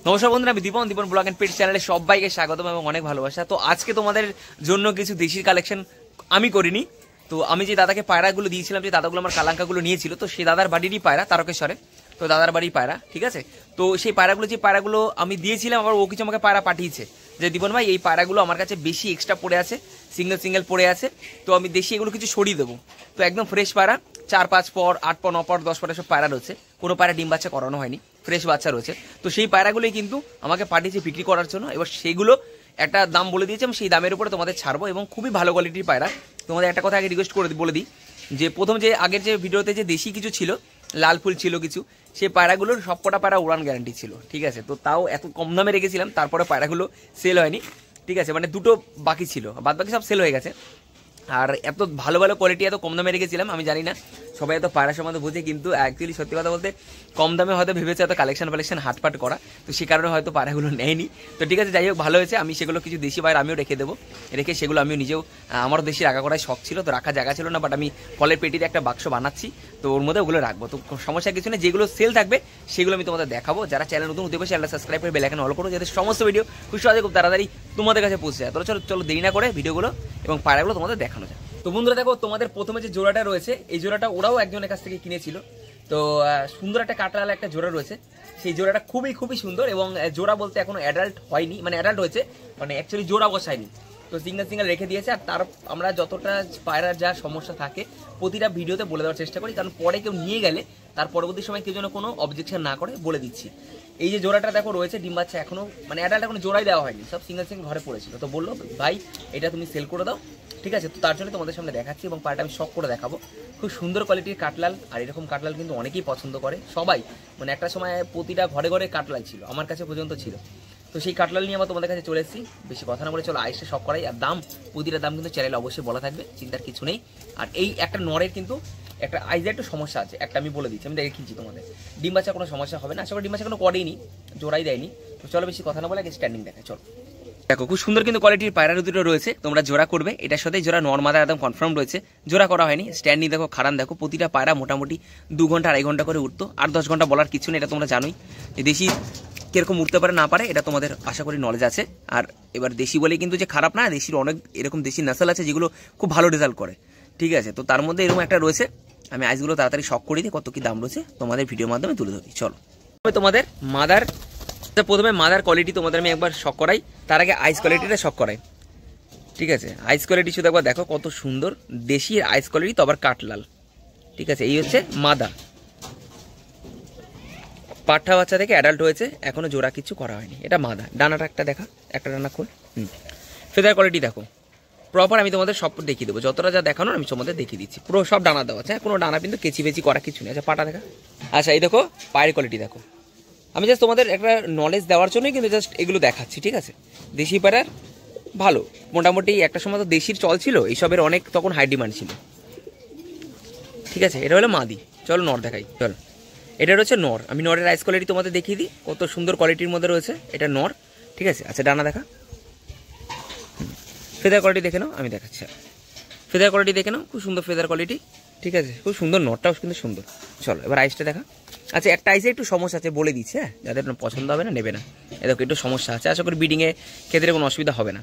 নমস্কার বন্ধুরা, আমি দীপন ব্লগ এন্ড পেট চ্যানেলে সবাইকে স্বাগতম এবং অনেক ভালোবাসা। তো আজকে তোমাদের জন্য কিছু দেশির কালেকশন আমি করিনি। তো আমি যে দাদাকে পায়রাগুলো দিয়েছিলাম, যে দাদাগুলো আমার কালাঙ্কাগুলো নিয়েছিল, তো সেই দাদার বাড়িরই পায়রা, তারকেশ্বরে। তো দাদার বাড়ির পায়রা, ঠিক আছে। তো সেই পায়রাগুলো আমি দিয়েছিলাম, আবার ও কিছু আমাকে পায়রা পাঠিয়েছে যে দীপন ভাই এই পায়রাগুলো আমার কাছে বেশি এক্সট্রা পড়ে আছে, সিঙ্গেল পড়ে আছে, তো আমি দেশি এগুলো কিছু সরিয়ে দেবো। তো একদম ফ্রেশ পায়রা, 4-5 পর 8 পর 9 পর 10 পর সব পায়রা রয়েছে, কোনো পায়রা ডিম বাচ্চা করানো হয়নি, ফ্রেশ বাচ্চা রয়েছে। তো সেই পায়রাগুলোই কিন্তু আমাকে পাঠিয়েছে বিক্রি করার জন্য। এবার সেগুলো একটা দাম বলে দিয়েছি, আমি সেই দামের উপরে তোমাদের ছাড়বো এবং খুবই ভালো কোয়ালিটির পায়রা। তোমাদের একটা কথা আগে রিকোয়েস্ট করে বলে দিই, যে প্রথম যে আগের যে ভিডিওতে যে দেশি কিছু ছিল, লাল ফুল ছিল কিছু, সেই পায়রাগুলোর সবকটা পায়রা উড়ান গ্যারান্টি ছিল, ঠিক আছে। তো তাও এত কম দামে রেখেছিলাম, তারপরে পায়রাগুলো সেল হয়নি, ঠিক আছে। মানে দুটো বাকি ছিল, বাদ বাকি সব সেল হয়ে গেছে। আর এত ভালো কোয়ালিটি এত কম দামে রেখেছিলাম, আমি জানি না সবাই এত পায়রা সম্বন্ধে বুঝে, কিন্তু অ্যাকচুয়ালি সত্যি কথা বলতে কম দামে হয়তো ভেবেছে এত কালেকশন হাটপাট করা, তো সে কারণে হয়তো পায়রাগুলো নেয়নি। তো ঠিক আছে, যাই হোক, ভালো হয়েছে। আমি সেগুলো কিছু দেশি পায়রা আমিও রেখে দেবো, রেখে সেগুলো আমিও নিজেও, আমারও দেশি রাখা করার শখ ছিল, তো রাখা জায়গা ছিল না, বাট আমি ফলের পেটিতে একটা বাক্স বানাচ্ছি, তো ওর মধ্যে ওগুলো রাখবো। তো সমস্যা কিছু নেই, যেগুলো সেল থাকবে সেগুলো আমি তোমাদের দেখাবো। যারা চ্যানেল নতুন হতে পারে চ্যানেলটা সাবস্ক্রাইব করে বেল আইকন অল করো, যাতে সমস্ত ভিডিও খুব সহজে খুব তাড়াতাড়ি তোমাদের কাছে পৌঁছে যায়। তো চলো দেরি না করে ভিডিওগুলো এবং পায়রাগুলো তোমাদের দেখানো যায়। তো বন্ধুরা দেখো, তোমাদের প্রথমে যে জোড়াটা রয়েছে, এই জোড়াটা ওরাও একজনের কাছ থেকে কিনেছিল। তো সুন্দর একটা কাটলাল একটা জোড়া রয়েছে, সেই জোড়াটা খুবই সুন্দর। এবং জোড়া বলতে এখনো অ্যাডাল্ট হয়নি, মানে অ্যাডাল্ট হয়েছে, মানে অ্যাকচুয়ালি জোড়া বসায়নি, তো সিঙ্গেল রেখে দিয়েছে। আর তার আমরা যতটা পায়রার যা সমস্যা থাকে প্রতিটা ভিডিওতে বলে দেওয়ার চেষ্টা করি, কারণ পরে কেউ নিয়ে গেলে তার পরবর্তী সময় কেউ যেন কোনো অবজেকশন না করে, বলে দিচ্ছি। এই যে জোড়াটা দেখো রয়েছে, ডিম বাচ্চা এখনো, মানে অ্যাডাল্ট এখনো জোড়াই দেওয়া হয়নি, সব সিঙ্গেল ঘরে পড়েছিল। তো বললো ভাই এটা তুমি সেল করে দাও, ঠিক আছে। তো তার জন্য তোমাদের সামনে দেখাচ্ছি এবং পায়রাটা আমি শখ করে দেখাবো। খুব সুন্দর কোয়ালিটির কাটলাল, আর এরকম কাটলাল কিন্তু অনেকেই পছন্দ করে, সবাই, মানে একটা সময় প্রতিটা ঘরে কাটলাল ছিল, আমার কাছে পর্যন্ত ছিল। তো সেই কাটলাল নিয়ে আমরা তোমাদের কাছে চলে এসেছি। বেশি কথা না বলে চলো আইসে শখ করাই। আর দাম, প্রতিটা দাম কিন্তু চ্যানেলে অবশ্যই বলা থাকবে, চিন্তার কিছু নেই। আর এই একটা নরের কিন্তু একটা আইজে একটু সমস্যা আছে, একটা আমি বলে দিচ্ছি, আমি দেখিয়েছি তোমাদের। ডিম বাচ্চা কোনো সমস্যা হবে না, আশা করি ডিম বাচ্চা কোনো করেইনি, জোড়াই দেয়নি। তো চলো বেশি কথা না বলে আগে স্ট্যান্ডিং দেখায়, চলো। দেখো খুব সুন্দর কিন্তু কোয়ালিটির পায়রা দুটো রয়েছে, তোমরা জোড়া করবে, এটার সাথে জোড়া নর্মাদা একদম কনফার্ম রয়েছে, জোড়া করা হয়নি। স্ট্যান্ডিং দেখো, খারান দেখো, প্রতিটা পায়রা মোটামুটি 2 ঘন্টা 2.5 ঘন্টা করে উঠতো, 8-10 ঘন্টা বলার কিছু নেই, এটা তোমরা জানোই। দেশি কিরকম উঠতে পারে না পারে এটা তোমাদের আশা করি নলেজ আছে। আর এবার দেশি বলে কিন্তু যে খারাপ না, দেশির অনেক এরকম দেশি নাসল আছে যেগুলো খুব ভালো রেজাল্ট করে, ঠিক আছে। তো তার মধ্যে এরকম একটা রয়েছে, আমি আইসগুলো তাড়াতাড়ি শখ করে দিই, কত কি দাম রয়েছে তোমাদের ভিডিওর মাধ্যমে তুলে ধরি। চলো তোমাদের প্রথমে মাদার কোয়ালিটি তোমাদের আমি একবার শখ করাই, তার আগে আইস কোয়ালিটিটা শখ করাই, ঠিক আছে। আইস কোয়ালিটি শুধু একবার দেখো কত সুন্দর, দেশির আইস কোয়ালিটি, তো আবার কাটলাল, ঠিক আছে। এই হচ্ছে মাদা, পাঠা বাচ্চা থেকে অ্যাডাল্ট হয়েছে, এখনো জোড়া কিছু করা হয়নি, এটা মাদা। ডানাটা একটা দেখা, একটা ডানা খোল। ফেদার কোয়ালিটি দেখো প্রপার, আমি তোমাদের সব দেখিয়ে দেবো, যতটা যা দেখানো আমি তোমাদের দেখিয়ে দিচ্ছি, পুরো সব ডানা দেওয়া আছে, কোনো ডানা কিন্তু কেচি বেচি করা কিছু নেই। আচ্ছা পাটা দেখা, আচ্ছা এই দেখো পায়ের কোয়ালিটি দেখো, আমি জাস্ট তোমাদের একটা নলেজ দেওয়ার জন্যই কিন্তু জাস্ট এগুলো দেখাচ্ছি, ঠিক আছে। দেশি পায়রার ভালো, মোটামুটি একটা সময় তো দেশির চল ছিল, এইসবের অনেক তখন হাই ডিমান্ড ছিল, ঠিক আছে। এটা হলো মাদি, চলো নর দেখাই, চলো। এটা রয়েছে নর, আমি নরের আইস কোয়ালিটি তোমাদের দেখিয়ে দিই, কত সুন্দর কোয়ালিটির মধ্যে রয়েছে, এটা নর, ঠিক আছে। আচ্ছা ডানা দেখা, ফেদার কোয়ালিটি দেখে নাও, আমি দেখাচ্ছি। ফেদার কোয়ালিটি দেখে নাও, খুব সুন্দর ফেদার কোয়ালিটি, ঠিক আছে, খুব সুন্দর, নরটাও কিন্তু সুন্দর। চলো এবার আইসটা দেখা। আচ্ছা একটা আইসে একটু সমস্যা আছে বলে দিচ্ছে, হ্যাঁ, যাদের পছন্দ হবে না নেবে না, এরকম একটু সমস্যা আছে, আশা করি ব্রিডিংয়ে ক্ষেত্রে কোনো অসুবিধা হবে না।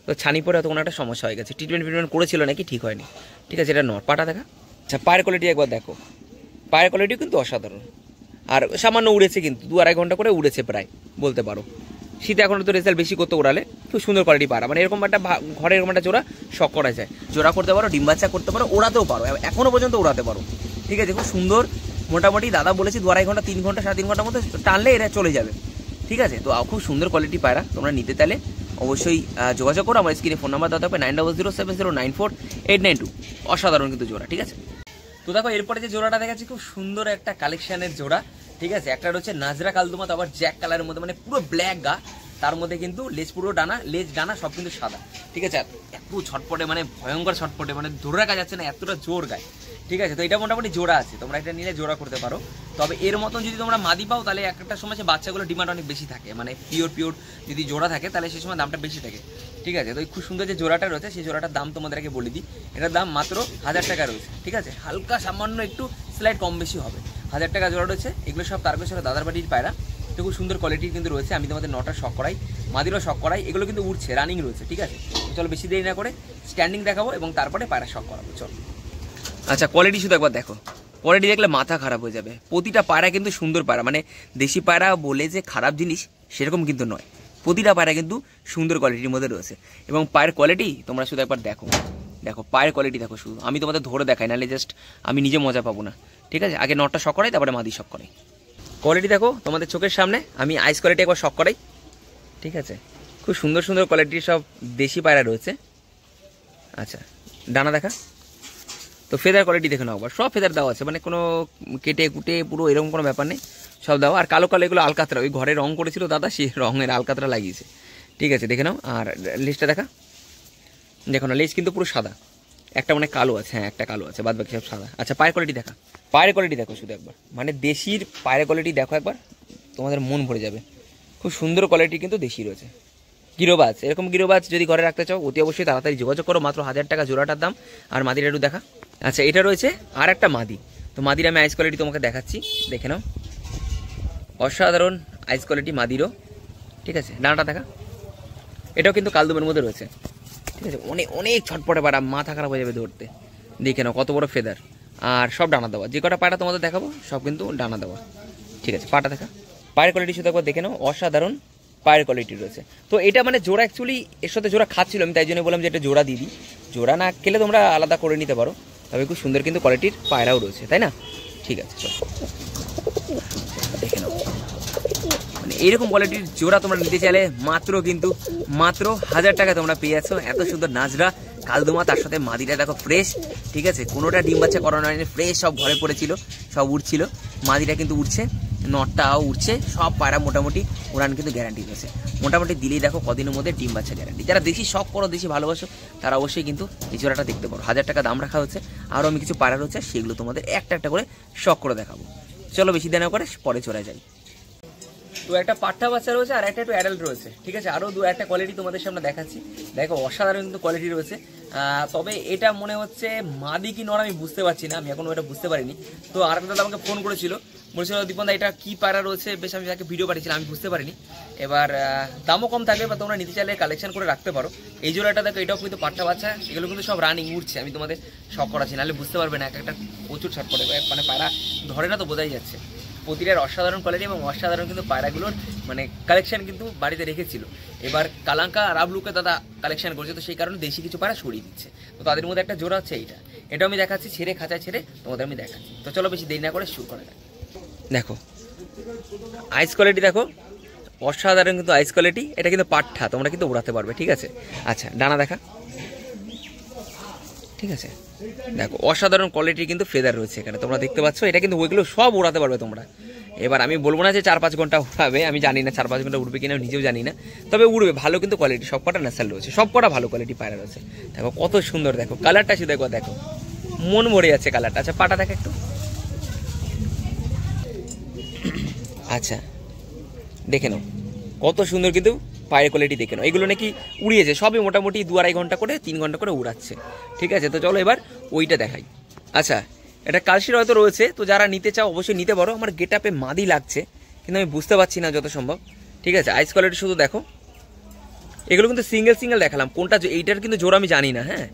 তো ছানি পরে হয়তো কোনো একটা সমস্যা হয়ে গেছে, ট্রিটমেন্ট করেছিল নাকি ঠিক হয়নি, ঠিক আছে। এটা নর, পাটা দেখা। আচ্ছা পায়ের কোয়ালিটি একবার দেখো, পায়ের কোয়ালিটিও কিন্তু অসাধারণ, আর সামান্য উড়েছে কিন্তু 2-2.5 ঘন্টা করে উড়েছে প্রায় বলতে পারো। শীতে এখন তো রেজাল্ট বেশি করতে ওড়ালে, খুব সুন্দর কোয়ালিটি পায়রা, মানে এরকম একটা ঘরে এরকম একটা জোড়া শখ করা যায়, জোড়া করতে পারো, ডিম বাচ্চা করতে পারো, ওড়াতেও পারো, এখনো পর্যন্ত ওড়াতে পারো, ঠিক আছে। খুব সুন্দর, মোটামুটি দাদা বলেছি 2-2.5 ঘন্টা 3 ঘন্টা 3.5 ঘন্টার মধ্যে টানলে এরা চলে যাবে, ঠিক আছে। তো খুব সুন্দর কোয়ালিটি পায়রা, তোমরা নিতে চাইলে অবশ্যই যোগাযোগ করো, আমার স্ক্রিনে ফোন নাম্বার দেওয়া থাকবে 9007094892, অসাধারণ কিন্তু জোড়া, ঠিক আছে। তো দেখো এরপরে যে জোড়াটা দেখাচ্ছি, খুব সুন্দর একটা কালেকশনের জোড়া, ঠিক আছে। একটা রয়েছে নাজরা কালদুমা, আবার জ্যাক কালারের মধ্যে, মানে পুরো ব্ল্যাক গা, তার মধ্যে কিন্তু লেজ পুরো ডানা, লেজ ডানা সব কিন্তু সাদা, ঠিক আছে। এত ছটপটে, মানে ভয়ঙ্কর ছটপটে, মানে ধরে রাখা যাচ্ছে না, এতটা জোর গায়ে, ঠিক আছে। তো এটা মোটামুটি জোড়া আছে, তোমরা এটা নিলে জোড়া করতে পারো। তবে এর মতন যদি তোমরা মাদি পাও তাহলে একটা সময় সে বাচ্চাগুলো ডিমান্ড অনেক বেশি থাকে, মানে পিওর যদি জোড়া থাকে তাহলে সেই সময় দামটা বেশি থাকে, ঠিক আছে। তো এই খুব সুন্দর যে জোড়াটা রয়েছে, সেই জোড়াটার দাম তোমাদেরকে বলে দিই, এটার দাম মাত্র 1000 টাকা রয়েছে, ঠিক আছে। হালকা সামান্য একটু স্লাইড কম বেশি হবে, 1000 টাকা জোড়া রয়েছে। এগুলো সব তারকেশ্বরের দাদার বাড়ির পায়রা, তো খুব সুন্দর কোয়ালিটির কিন্তু রয়েছে। আমি তোমাদের নটা শখ করাই, মাদিরও শখ করাই, এগুলো কিন্তু উঠছে, রানিং রয়েছে, ঠিক আছে। চলো বেশি দেরি না করে স্ট্যান্ডিং দেখাবো এবং তারপরে পায়রা শখ করাবো, চলো। আচ্ছা, কোয়ালিটি শুধু একবার দেখো, কোয়ালিটি দেখলে মাথা খারাপ হয়ে যাবে। প্রতিটা পায়রা কিন্তু সুন্দর পায়রা, মানে দেশি পায়রা বলে যে খারাপ জিনিস সেরকম কিন্তু নয়, প্রতিটা পায়রা কিন্তু সুন্দর কোয়ালিটির মধ্যে রয়েছে। এবং পায়ের কোয়ালিটি তোমরা শুধু একবার দেখো, দেখো পায়ের কোয়ালিটি দেখো শুধু, আমি তোমাদের ধরে দেখাই, নাহলে জাস্ট আমি নিজে মজা পাবো না, ঠিক আছে। আগে নটটা শখ করাই, তারপরে মাদি শখ করাই। কোয়ালিটি দেখো তোমাদের চোখের সামনে, আমি আইস কোয়ালিটি একবার শখ করাই, ঠিক আছে। খুব সুন্দর সুন্দর কোয়ালিটির সব দেশি পায়রা রয়েছে। আচ্ছা, ডানা দেখা, তো ফেদার কোয়ালিটি দেখে নাও, সব ফেদার দেওয়া আছে, মানে কোনো কেটে কুটে পুরো এরকম কোনো ব্যাপার নেই, সব দেওয়া। আর কালো কালো এগুলো আলকাতরা, ওই ঘরে রং করেছিল দাদা, সেই রঙের আলকাতরা লাগিয়েছে, ঠিক আছে, দেখে নাও। আর লেজটা দেখা, দেখো না, লেজ কিন্তু পুরো সাদা, একটা মানে কালো আছে, হ্যাঁ একটা কালো আছে, বাদ বাকি সব সাদা। আচ্ছা, পায়ের কোয়ালিটি দেখা, পায়ের কোয়ালিটি দেখো শুধু একবার, মানে দেশির পায়ের কোয়ালিটি দেখো একবার, তোমাদের মন ভরে যাবে। খুব সুন্দর কোয়ালিটি কিন্তু দেশি রয়েছে। গিরোবাজ, এরকম গিরোবাজ যদি ঘরে রাখতে চাও অতি অবশ্যই তাড়াতাড়ি যোগাযোগ করো, মাত্র 1000 টাকা জোড়াটার দাম। আর মাদির একটু দেখা। আচ্ছা, এটা রয়েছে আর একটা মাদি, তো মাদির আমি আইস কোয়ালিটি তোমাকে দেখাচ্ছি, দেখে নাও, অসাধারণ আইস কোয়ালিটি মাদিরও, ঠিক আছে। ডানাটা দেখা, এটাও কিন্তু কালদমের মধ্যে রয়েছে, ঠিক আছে। অনেক অনেক ছটপটে পায়রা, মাথা খারাপ হয়ে যাবে ধরতে, দেখে নাও কত বড় ফেদার। আর সব ডানা দেওয়া, যে কটা পায়রা তোমাদের দেখাবো সব কিন্তু ডানা দেওয়া, ঠিক আছে। পাটা দেখা, পায়ের কোয়ালিটি শুধু একবার দেখে নাও, অসাধারণ পায়ের কোয়ালিটি রয়েছে। তো এটা মানে জোড়া, অ্যাকচুয়ালি এর সাথে জোড়া খাচ্ছিল, আমি তাই জন্য বললাম যে এটা জোড়া দিয়ে দিই, জোড়া না খেলে তোমরা আলাদা করে নিতে পারো, তবে খুব সুন্দর কিন্তু কোয়ালিটির পায়রাও রয়েছে, তাই না? ঠিক আছে, চলো দেখে নাও। মানে এইরকম কোয়ালিটির জোড়া তোমরা নিতে চাইলে মাত্র 1000 টাকা তোমরা পেয়ে যাচ্ছ। এত সুন্দর নাজরা কালদুমা, তার সাথে মাদিটা দেখো ফ্রেশ, ঠিক আছে, কোনোটা ডিম বাচ্চা করানো হয়নি, ফ্রেশ, সব ঘরে পড়েছিল, সব উঠছিল। মাদিটা কিন্তু উঠছে, নটটাও উঠছে, সব পায়রা মোটামুটি উড়ান কিন্তু গ্যারান্টি রয়েছে, মোটামুটি দিলেই দেখো কদিনের মধ্যে ডিম বাচ্চা গ্যারান্টি। যারা দেশি শখ করো, দেশি ভালোবাসো, তারা অবশ্যই কিন্তু এই জোড়াটা দেখতে পারো। 1000 টাকা দাম রাখা হচ্ছে। আরও আমি কিছু পায়রা রয়েছে, সেগুলো তোমাদের একটা একটা করে শখ করে দেখাবো। চলো বেশি দেনা করে পরে চলে যাই। তো একটা পাঠা বাচ্চা রয়েছে আর একটা একটু অ্যাডাল্ট রয়েছে, ঠিক আছে। আরও একটা কোয়ালিটি তোমাদের সামনে দেখাচ্ছি, দেখো অসাধারণ কিন্তু কোয়ালিটি রয়েছে। তবে এটা মনে হচ্ছে মাদি কি নর আমি বুঝতে পারছি না, আমি এখনো এটা বুঝতে পারিনি। তো আরেকটা দাদা আমাকে ফোন করেছিল, বলছিল দীপন দা এটা কী পায়রা রয়েছে, বেশ আমি তাকে ভিডিও পাঠিয়েছিলাম, আমি বুঝতে পারিনি। এবার দামও কম থাকবে, বা তোমরা নিতে চাইলে কালেকশন করে রাখতে পারো। এই জোড়াটা দেখো, এটাও কিন্তু পাঠা বাচ্চা, এগুলো কিন্তু সব রানিং উঠছে, আমি তোমাদের শখ করাচ্ছি, নাহলে বুঝতে পারবে না। একটা প্রচুর ছটপটে, মানে পায়রা ধরে না তো বোঝাই যাচ্ছে। প্রতিটার অসাধারণ কোয়ালিটি এবং অসাধারণ কিন্তু পায়রাগুলোর মানে কালেকশন কিন্তু বাড়িতে রেখেছিল। এবার কালাঙ্কা আর আবলুকে দাদা কালেকশন করছে, তো সেই কারণে দেশি কিছু পায়রা সরিয়ে দিচ্ছে। তো তাদের মধ্যে একটা জোড়া হচ্ছে এইটা, এটাও আমি দেখাচ্ছি, ছেড়ে খাঁচায় ছেড়ে তোমাদের আমি দেখাচ্ছি। তো চলো বেশি দেরি না করে শুরু করা যাক। দেখো আইস কোয়ালিটি দেখো, অসাধারণ কিন্তু আইস কোয়ালিটি, এটা কিন্তু পাঠা, তোমরা কিন্তু উড়াতে পারবে, ঠিক আছে। আচ্ছা, ডানা দেখা, ঠিক আছে, দেখো অসাধারণ কোয়ালিটির কিন্তু ফেদার রয়েছে এখানে, তোমরা দেখতে পাচ্ছ। এটা কিন্তু ওইগুলো সব উড়াতে পারবে তোমরা। এবার আমি বলবো না যে 4-5 ঘন্টা উড়াবে, আমি জানি না 4-5 ঘন্টা উড়বে কিনা, নিজেও জানি না, তবে উড়বে, ভালো কিন্তু কোয়ালিটি, সব কটা ন্যাচারাল রয়েছে, সব কটা ভালো কোয়ালিটি পায়রা রয়েছে। দেখো কত সুন্দর, দেখো কালারটা শুধু একবার দেখো, মন ভরে যাচ্ছে কালারটা। আচ্ছা, পাটা দেখো একটু, আচ্ছা দেখে নাও কত সুন্দর কিন্তু পায়ের কোয়ালিটি, দেখে নাও। এগুলো নাকি উড়িয়েছে সবই, মোটামুটি 2-2.5 ঘন্টা করে 3 ঘন্টা করে উড়াচ্ছে, ঠিক আছে। তো চলো এবার ওইটা দেখাই। আচ্ছা, এটা কালশির হয়তো রয়েছে, তো যারা নিতে চাও অবশ্যই নিতে পারো। আমার গেট আপে মাদি লাগছে, কিন্তু আমি বুঝতে পারছি না যত সম্ভব, ঠিক আছে। আইস কোয়ালিটি শুধু দেখো, এগুলো কিন্তু সিঙ্গেল দেখালাম, কোনটা এইটার কিন্তু জোর আমি জানি না, হ্যাঁ।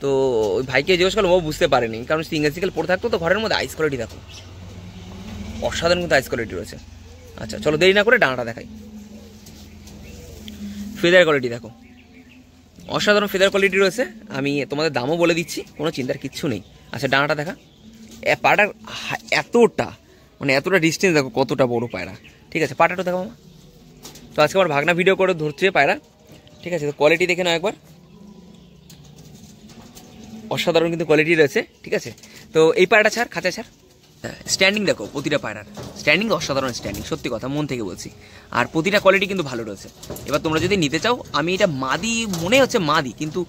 তো ওই ভাইকে জিজ্ঞেস করলাম, ও বুঝতে পারেনি, কারণ সিঙ্গেল পড়ে থাকতো তো ঘরের মধ্যে। আইস কোয়ালিটি দেখো, অসাধারণ কিন্তু আইস কোয়ালিটি রয়েছে। আচ্ছা চলো দেরি না করে ডানাটা দেখাই। ফেদার কোয়ালিটি দেখো, অসাধারণ ফেদার কোয়ালিটি রয়েছে, আমি তোমাদের দামও বলে দিচ্ছি, কোনো চিন্তার কিচ্ছু নেই। আচ্ছা, ডানাটা দেখা, পাটার এতটা ডিস্টেন্স দেখো, কতটা বড় পায়রা, ঠিক আছে। পাটাটা দেখো মামা। তো আজকে আমার ভাগনা ভিডিও করে ধরছে পায়রা, ঠিক আছে। তো কোয়ালিটি দেখে নাও একবার, অসাধারণ কিন্তু কোয়ালিটি রয়েছে, ঠিক আছে। তো এই পায়রাটা ছাড়, খাঁচা ছাড়। স্ট্যান্ডিং দেখো, প্রতিটা পায়রার স্ট্যান্ডিং অসাধারণ স্ট্যান্ডিং, সত্যি কথা মন থেকে বলছি। আর প্রতিটা কোয়ালিটি কিন্তু ভালো রয়েছে। এবার তোমরা যদি নিতে চাও, আমি এটা মাদি মনে হচ্ছে মাদি, কিন্তু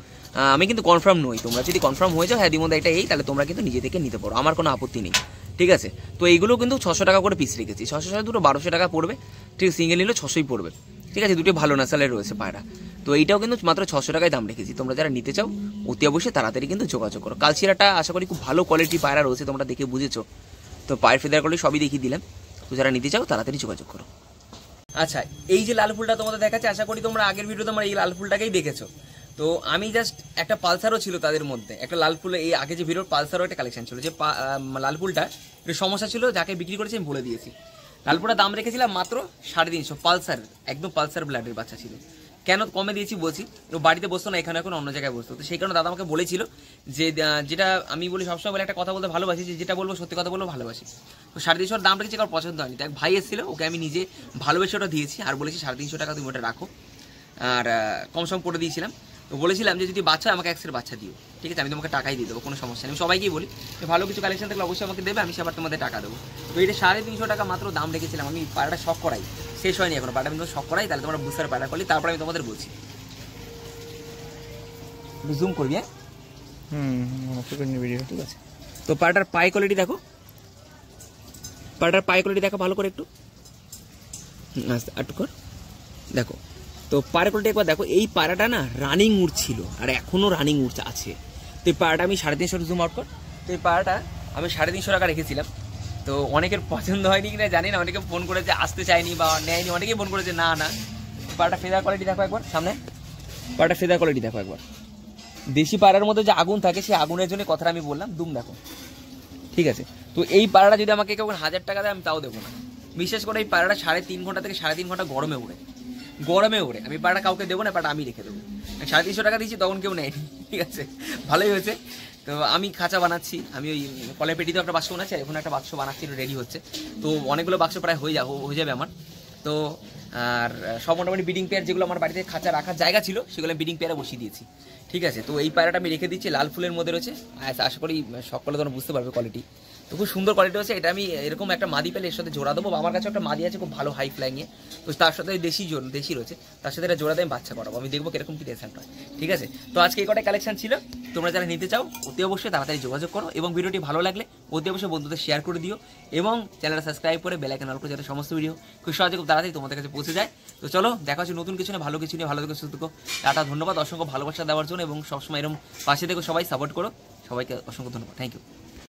আমি কিন্তু কনফার্ম নই। তোমরা যদি কনফার্ম হয়ে যাও হ্যাঁ দিমদা এটা এই, তাহলে তোমরা কিন্তু নিজে থেকে নিতে পারো, আমার কোনো আপত্তি নেই, ঠিক আছে। তো এইগুলো কিন্তু 600 টাকা করে পিস রেখেছি, 600 দুটো 1200 টাকা পড়বে, ঠিক আছে। সিঙ্গেল নিলেও 600ই পড়বে, ঠিক আছে। দুটো ভালো নাসালের রয়েছে পায়রা, তো এইটাও কিন্তু মাত্র 600 টাকায় দাম রেখেছি। তোমরা যারা নিতে চাও অতি অবশ্যই তাড়াতাড়ি কিন্তু যোগাযোগ করো। কালশিরাটা আশা করি খুব ভালো কোয়ালিটির পায়রা রয়েছে, তোমরা দেখে বুঝেছো। তো পায়ের ফেদার কোয়ালিটি সবই দেখিয়ে দিলাম, তো যারা নিতে চাও তাড়াতাড়ি যোগাযোগ করো। আচ্ছা, এই যে লাল ফুলটা তোমাদের দেখাচ্ছে, আশা করি তোমরা আগের ভিডিও তোমরা এই লাল ফুলটাকেই দেখেছো। তো আমি জাস্ট একটা পালসারও ছিল তাদের মধ্যে, একটা লাল ফুল, এই আগে যে ভিডিওর পালসারও একটা কালেকশন ছিল, যে লাল ফুলটা একটু সমস্যা ছিল, যাকে বিক্রি করেছি আমি বলে দিয়েছি। লাল ফুলটার দাম রেখেছিলাম মাত্র 350, পালসার, একদম পালসার ব্লাডের বাচ্চা ছিল। কেন কমে দিয়েছি বলছি, ও বাড়িতে বসতো না, এখানে এখন অন্য জায়গায় বসতো। তো সেই কারণে দাদা আমাকে বলেছিল যে যেটা আমি বলি সবসময় বলে একটা কথা বলতে ভালোবাসি, যে যেটা বলবো সত্যি কথা বলবো ভালোবাসি। তো 350 দাম রেখেছি, কারণ পছন্দ হয়নি। এক ভাই এসেছিল, ওকে আমি নিজে ভালোবেসে ওটা দিয়েছি, আর বলেছি 350 টাকা তুমি ওটা রাখো, আর কম সম করে দিয়েছিলাম। তো বলেছিলাম যে যদি বাচ্চা আমাকে একসের বাচ্চা দিও, ঠিক আছে, আমি তোমাকে টাকাই দিয়ে দেবো, কোনো সমস্যা নেই। আমি সবাইকেই বলি ভালো কিছু কালেকশন থাকলে অবশ্যই আমাকে দেবে, আমি সেবার তোমাদের টাকা দেবো। তো এটা 350 টাকা মাত্র দাম রেখেছিলাম। আমি পাড়াটা শখ করাই, শেষ হয়নি এখনো, পাড়াটা আমি শখ করাই, তাহলে তোমরা বুঝতে পাড়া করলি, তারপর আমি তোমাদের বলছি। জুম করবি, হ্যাঁ ভিডিও, ঠিক আছে। তো পাড়াটার পায়ে কোয়ালিটি দেখো, পাড়াটার পায়ে কোয়ালিটি দেখো ভালো করে একটু, আস্তে একটু কর, দেখো। তো পাড়া কোয়ালিটি একবার দেখো, এই পাড়াটা না রানিং উঠছিল, আর এখনো রানিং উঠছে আছে। তো এই পাড়াটা আমি 350 জুম আউট কর। তো এই পাড়াটা আমি 350 টাকা রেখেছিলাম। তো অনেকের পছন্দ হয়নি কিনা জানি না, অনেকে ফোন করেছে আসতে চায়নি বা নেয়নি, অনেকেই ফোন করেছে না না। পাড়াটা ফেদার কোয়ালিটি দেখো একবার সামনে, পাড়াটা ফেদার কোয়ালিটি দেখো একবার। দেশি পাড়ার মধ্যে যে আগুন থাকে, সেই আগুনের জন্য কথাটা আমি বললাম, দুম দেখো, ঠিক আছে। তো এই পাড়াটা যদি আমাকে কেউ 1000 টাকা দেয় আমি তাও দেবো না। বিশেষ করে এই পাড়াটা 3.5 ঘন্টা থেকে 3.5 ঘন্টা গরমে ওড়ে, গরমে ওড়ে। আমি পাড়াটা কাউকে দেবো না, পাড়া আমি রেখে দেবো। 350 টাকা দিচ্ছি, তখন কেউ নেয়নি, ঠিক আছে, ভালোই হয়েছে। তো আমি খাঁচা বানাচ্ছি, আমি ওই কলের পেটিতেও একটা বাক্স বানাচ্ছি, এখন একটা বাক্স বানাচ্ছি, রেডি হচ্ছে। তো অনেকগুলো বাক্স প্রায় হয়ে যাবে আমার। তো আর সব মোটামুটি ব্রিডিং পেয়ার যেগুলো আমার বাড়িতে খাঁচা রাখার জায়গা ছিল, সেগুলো ব্রিডিং পেয়ারে বসিয়ে দিয়েছি, ঠিক আছে। তো এই পায়রাটা আমি রেখে দিচ্ছি, লাল ফুলের মধ্যে রয়েছে, আশা করি সকলে তোমরা বুঝতে পারবে কোয়ালিটি। তো খুব সুন্দর কোয়ালিটি হচ্ছে এটা। আমি এরকম একটা মাদি পেলে এর সাথে জোড়া দেবো। আমার কাছে একটা মাদি আছে খুব ভালো হাই ফ্লাইংয়ে, তো তার সাথে দেশি রয়েছে, তার সাথে একটা জোড়া দিয়ে আমি বাচ্চা করাবো, আমি দেখবো কিরকম কি রেজাল্ট হয়, ঠিক আছে। তো আজকে এই কটাই কালেকশন ছিল। তোমরা যারা নিতে চাও অতি অবশ্যই তাড়াতাড়ি যোগাযোগ করো, এবং ভিডিওটি ভালো লাগলে অতি অবশ্যই বন্ধুদের শেয়ার করে দিও, এবং চ্যানেলটা সাবস্ক্রাইব করে বেল আইকন অল করে, যাতে সমস্ত ভিডিও খুব সহজে খুব তাড়াতাড়ি তোমাদের কাছে পৌঁছে যায়। তো চলো, দেখা হচ্ছে নতুন কিছু নিয়ে, ভালো কিছু নিয়ে। ভালো থেকে সুস্থ থেকো, টাটা, ধন্যবাদ অসংখ্য ভালোবাসা দেওয়ার জন্য, এবং সবসময় এরকম পাশে থেকো, সবাই সাপোর্ট করো, সবাইকে অসংখ্য ধন্যবাদ, থ্যাংক ইউ।